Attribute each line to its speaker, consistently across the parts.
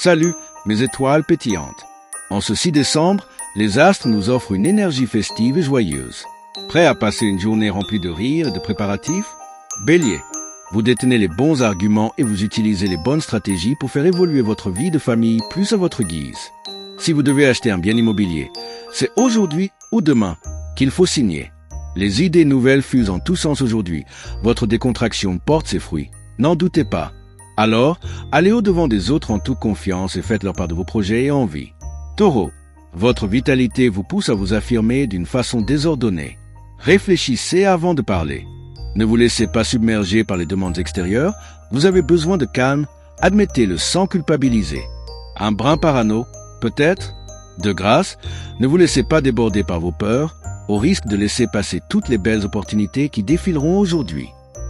Speaker 1: Salut, mes étoiles pétillantes. En ce 6 décembre, les astres nous offrent une énergie festive et joyeuse. Prêt à passer une journée remplie de rires et de préparatifs? Bélier, vous détenez les bons arguments et vous utilisez les bonnes stratégies pour faire évoluer votre vie de famille plus à votre guise. Si vous devez acheter un bien immobilier, c'est aujourd'hui ou demain qu'il faut signer. Les idées nouvelles fusent en tous sens aujourd'hui. Votre décontraction porte ses fruits. N'en doutez pas. Alors, allez au-devant des autres en toute confiance et faites leur part de vos projets et envies. Taureau, votre vitalité vous pousse à vous affirmer d'une façon désordonnée. Réfléchissez avant de parler. Ne vous laissez pas submerger par les demandes extérieures. Vous avez besoin de calme. Admettez-le sans culpabiliser. Un brin parano, peut-être? De grâce, ne vous laissez pas déborder par vos peurs, au risque de laisser passer toutes les belles opportunités qui défileront aujourd'hui.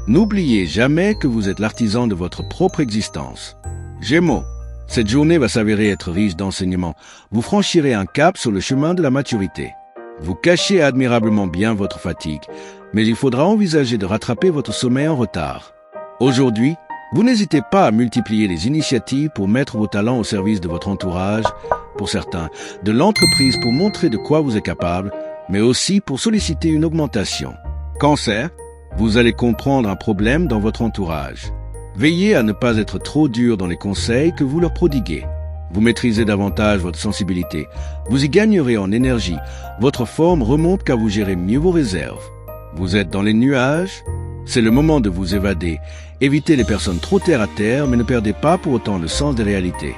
Speaker 1: N'oubliez jamais que vous êtes l'artisan de votre propre existence. Gémeaux, cette journée va s'avérer être riche d'enseignements. Vous franchirez un cap sur le chemin de la maturité. Vous cachez admirablement bien votre fatigue, mais il faudra envisager de rattraper votre sommeil en retard. Aujourd'hui, vous n'hésitez pas à multiplier les initiatives pour mettre vos talents au service de votre entourage, pour certains, de l'entreprise pour montrer de quoi vous êtes capable, mais aussi pour solliciter une augmentation. Cancer, vous allez comprendre un problème dans votre entourage. Veillez à ne pas être trop dur dans les conseils que vous leur prodiguez. Vous maîtrisez davantage votre sensibilité. Vous y gagnerez en énergie. Votre forme remonte car vous gérez mieux vos réserves. Vous êtes dans les nuages. C'est le moment de vous évader. Évitez les personnes trop terre à terre, mais ne perdez pas pour autant le sens des réalités.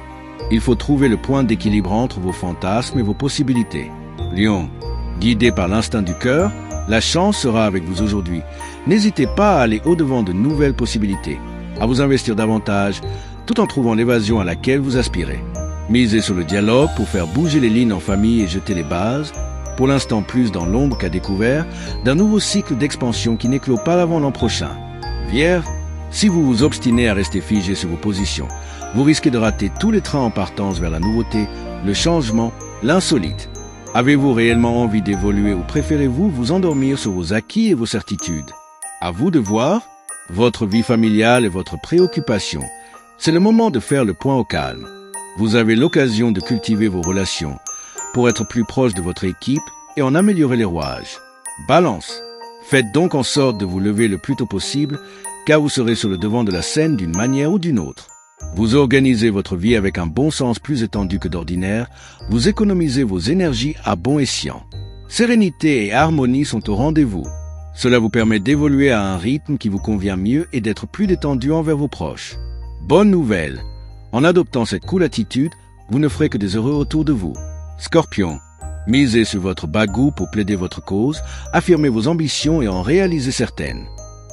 Speaker 1: Il faut trouver le point d'équilibre entre vos fantasmes et vos possibilités. Lion, guidé par l'instinct du cœur, la chance sera avec vous aujourd'hui. N'hésitez pas à aller au-devant de nouvelles possibilités, à vous investir davantage, tout en trouvant l'évasion à laquelle vous aspirez. Misez sur le dialogue pour faire bouger les lignes en famille et jeter les bases, pour l'instant plus dans l'ombre qu'à découvert, d'un nouveau cycle d'expansion qui n'éclot pas avant l'an prochain. Vierge, si vous vous obstinez à rester figé sur vos positions, vous risquez de rater tous les trains en partance vers la nouveauté, le changement, l'insolite. Avez-vous réellement envie d'évoluer ou préférez-vous vous endormir sur vos acquis et vos certitudes? À vous de voir. Votre vie familiale et votre préoccupation. C'est le moment de faire le point au calme. Vous avez l'occasion de cultiver vos relations pour être plus proche de votre équipe et en améliorer les rouages. Balance. Faites donc en sorte de vous lever le plus tôt possible, car vous serez sur le devant de la scène d'une manière ou d'une autre. Vous organisez votre vie avec un bon sens plus étendu que d'ordinaire, vous économisez vos énergies à bon escient. Sérénité et harmonie sont au rendez-vous. Cela vous permet d'évoluer à un rythme qui vous convient mieux et d'être plus détendu envers vos proches. Bonne nouvelle! En adoptant cette cool attitude, vous ne ferez que des heureux autour de vous. Scorpion, misez sur votre bagou pour plaider votre cause, affirmez vos ambitions et en réalisez certaines.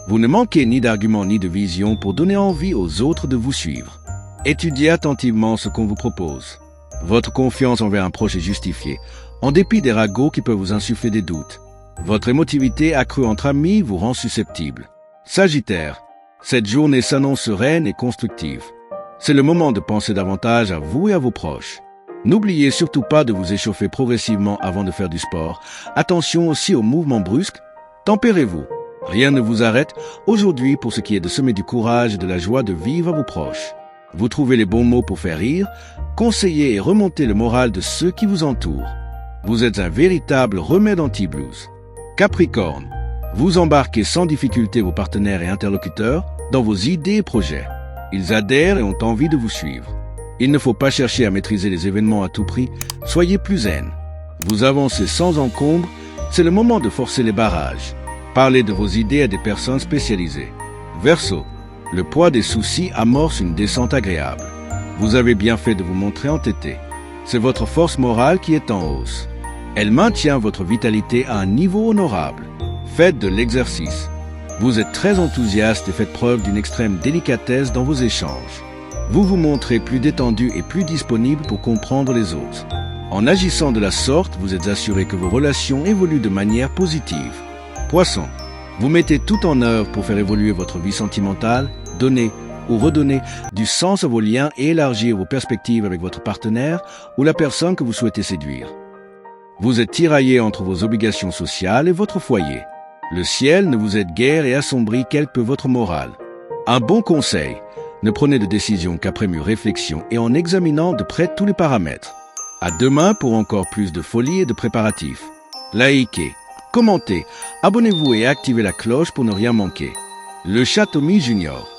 Speaker 1: Vous ne manquez ni d'arguments ni de vision pour donner envie aux autres de vous suivre. Étudiez attentivement ce qu'on vous propose. Votre confiance envers un proche est justifiée, en dépit des ragots qui peuvent vous insuffler des doutes. Votre émotivité accrue entre amis vous rend susceptible. Sagittaire, cette journée s'annonce sereine et constructive. C'est le moment de penser davantage à vous et à vos proches. N'oubliez surtout pas de vous échauffer progressivement avant de faire du sport. Attention aussi aux mouvements brusques. Tempérez-vous. Rien ne vous arrête aujourd'hui pour ce qui est de semer du courage et de la joie de vivre à vos proches. Vous trouvez les bons mots pour faire rire, conseiller et remonter le moral de ceux qui vous entourent. Vous êtes un véritable remède anti-blues. Capricorne, vous embarquez sans difficulté vos partenaires et interlocuteurs dans vos idées et projets. Ils adhèrent et ont envie de vous suivre. Il ne faut pas chercher à maîtriser les événements à tout prix, soyez plus zen. Vous avancez sans encombre, c'est le moment de forcer les barrages. Parlez de vos idées à des personnes spécialisées. Verseau, le poids des soucis amorce une descente agréable. Vous avez bien fait de vous montrer entêté. C'est votre force morale qui est en hausse. Elle maintient votre vitalité à un niveau honorable. Faites de l'exercice. Vous êtes très enthousiaste et faites preuve d'une extrême délicatesse dans vos échanges. Vous vous montrez plus détendu et plus disponible pour comprendre les autres. En agissant de la sorte, vous êtes assuré que vos relations évoluent de manière positive. Poisson, vous mettez tout en œuvre pour faire évoluer votre vie sentimentale, donner ou redonner du sens à vos liens et élargir vos perspectives avec votre partenaire ou la personne que vous souhaitez séduire. Vous êtes tiraillé entre vos obligations sociales et votre foyer. Le ciel ne vous aide guère et assombrit quelque peu votre morale. Un bon conseil, Ne prenez de décision qu'après mûre réflexion et en examinant de près tous les paramètres. À demain pour encore plus de folie et de préparatifs. Likez, commentez, abonnez-vous et activez la cloche pour ne rien manquer. Le Château Mi Junior.